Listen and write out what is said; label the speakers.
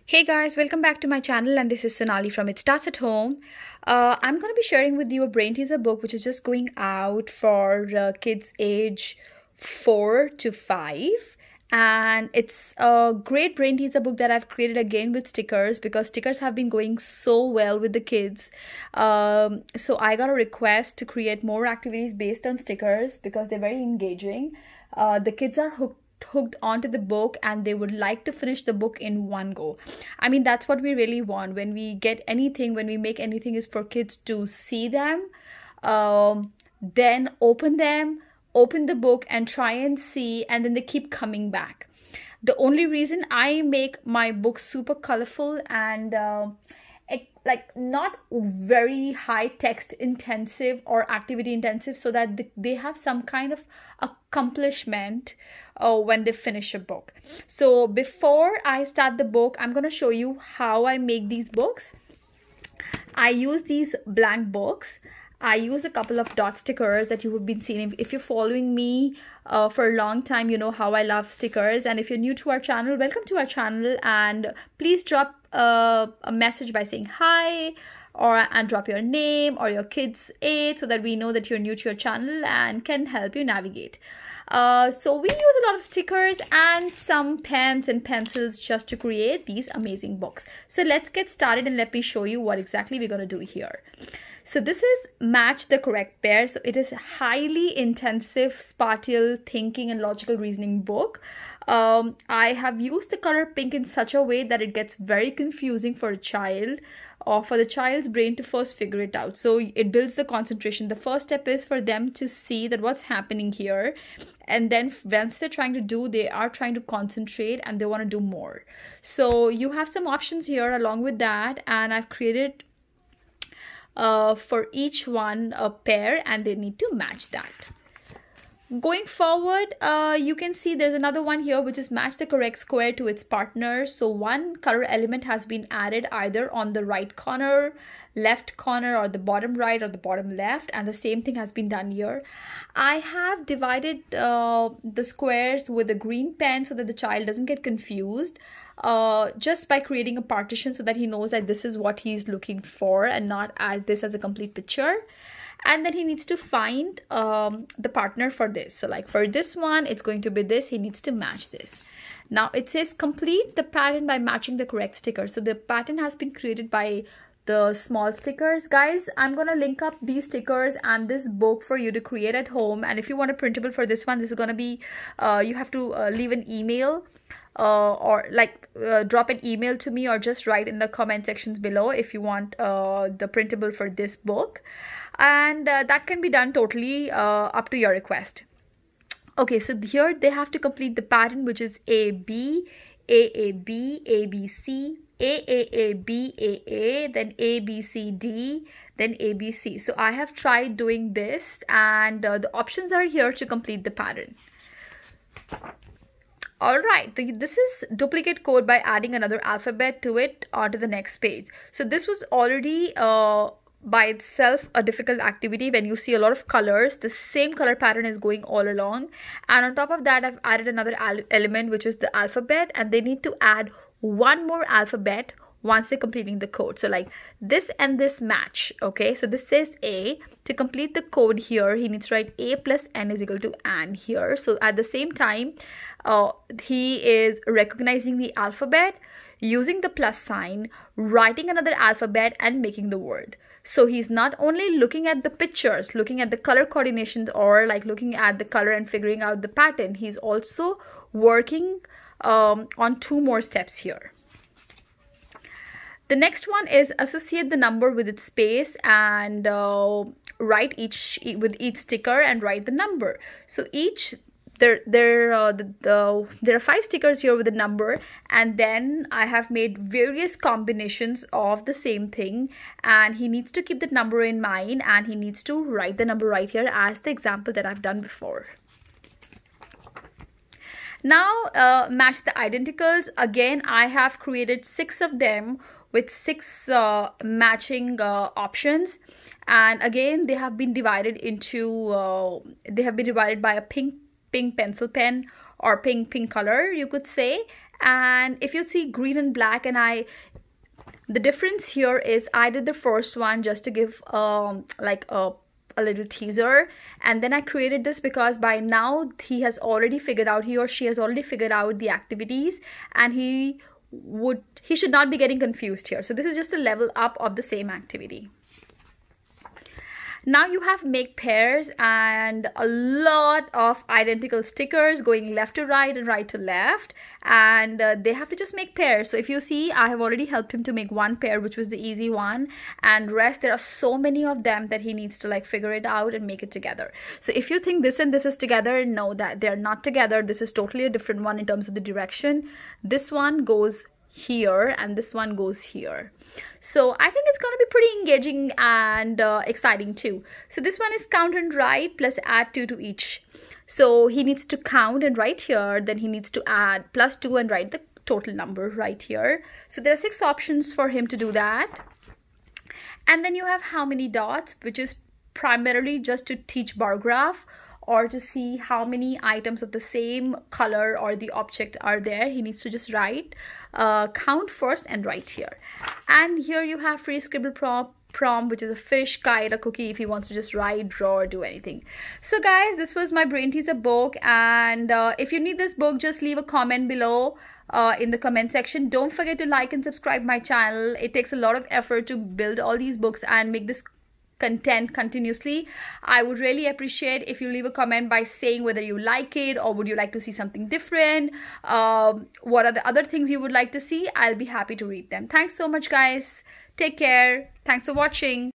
Speaker 1: Hey guys, welcome back to my channel, and this is Sonali from It Starts at Home. I'm going to be sharing with you a brain teaser book which is just going out for kids age 4 to 5, and it's a great brain teaser book that I've created again with stickers because stickers have been going so well with the kids. So I got a request to create more activities based on stickers because they're very engaging. The kids are hooked onto the book and they would like to finish the book in one go. I mean, that's what we really want when we get anything, when we make anything, is for kids to see them, then open the book and try and see, and then they keep coming back. The only reason I make my books super colorful and like not very high text intensive or activity intensive, so that they have some kind of accomplishment when they finish a book. So before I start the book, I'm going to show you how I make these books. I use these blank books. I use a couple of dot stickers that you have been seeing. If you're following me for a long time, you know how I love stickers. And if you're new to our channel, welcome to our channel, and please drop a message by saying hi, and drop your name or your kid's age so that we know that you're new to your channel and can help you navigate. So we use a lot of stickers and some pens and pencils just to create these amazing books. So let's get started and let me show you what exactly we're going to do here. So this is Match the Correct Pair. So it is a highly intensive spatial thinking and logical reasoning book. I have used the color pink in such a way that it gets very confusing for a child, or for the child's brain to first figure it out. So it builds the concentration. The first step is for them to see that what's happening here, and then once they're trying to do, they are trying to concentrate and they want to do more. So you have some options here along with that, and I've created for each one a pair, and they need to match that. Going forward, you can see there's another one here which is match the correct square to its partner. So one color element has been added either on the right corner, left corner, or the bottom right or the bottom left, and the same thing has been done here. I have divided the squares with a green pen so that the child doesn't get confused, just by creating a partition so that he knows that this is what he's looking for and not as this as a complete picture. And then he needs to find the partner for this. So like for this one, it's going to be this. He needs to match this. Now it says complete the pattern by matching the correct sticker. So the pattern has been created by the small stickers. Guys, I'm going to link up these stickers and this book for you to create at home. And if you want a printable for this one, this is going to be, you have to leave an email or like drop an email to me, or just write in the comment sections below if you want the printable for this book. And that can be done totally up to your request. Okay, so here they have to complete the pattern, which is AB, AAB, ABC, AAAB, AA, then ABCD, then ABC. So I have tried doing this, and the options are here to complete the pattern. All right, this is duplicate code by adding another alphabet to it onto the next page. So this was already by itself a difficult activity. When you see a lot of colors, the same color pattern is going all along, and on top of that I've added another element, which is the alphabet, and they need to add one more alphabet once they're completing the code. So like this and this match. Okay, so this says A. To complete the code here, he needs to write A plus N is equal to AN here. So at the same time, he is recognizing the alphabet, using the plus sign, writing another alphabet, and making the word. So he's not only looking at the pictures, looking at the color coordinations, or like looking at the color and figuring out the pattern. He's also working on two more steps here. The next one is associate the number with its space, and write with each sticker and write the number. So there are 5 stickers here with a number, and then I have made various combinations of the same thing, and he needs to keep that number in mind, and he needs to write the number right here as the example that I've done before. Now match the identicals. Again, I have created 6 of them with 6 matching options, and again they have been divided into by a pink pencil pen, or pink color you could say, And if you see green and black, and the difference here is I did the first one just to give like a little teaser, and then I created this because by now he or she has already figured out the activities, and he should not be getting confused here. So this is just a level up of the same activity. Now you have make pairs and a lot of identical stickers going left to right and right to left, and they have to just make pairs. So if you see, I have already helped him to make one pair, which was the easy one, and rest there are so many of them that he needs to like figure it out and make it together. So if you think this and this is together, know that they're not together. This is totally a different one in terms of the direction. This one goes here and this one goes here. So I think it's going to be pretty engaging and exciting too. So this one is count and write plus add 2 to each. So he needs to count and write here, then he needs to add +2 and write the total number right here. So there are 6 options for him to do that. And then you have how many dots, which is primarily just to teach bar graph, or to see how many items of the same color or the object are there. He needs to just write, count first and write here. And here you have free scribble prompt, which is a fish, kite, a cookie, if he wants to just write, draw, or do anything. So guys, this was my Brain Teaser book, and if you need this book, just leave a comment below in the comment section. Don't forget to like and subscribe my channel. It takes a lot of effort to build all these books and make this content continuously. I would really appreciate if you leave a comment by saying whether you like it or would you like to see something different. What are the other things you would like to see? I'll be happy to read them. Thanks so much guys. Take care. Thanks for watching.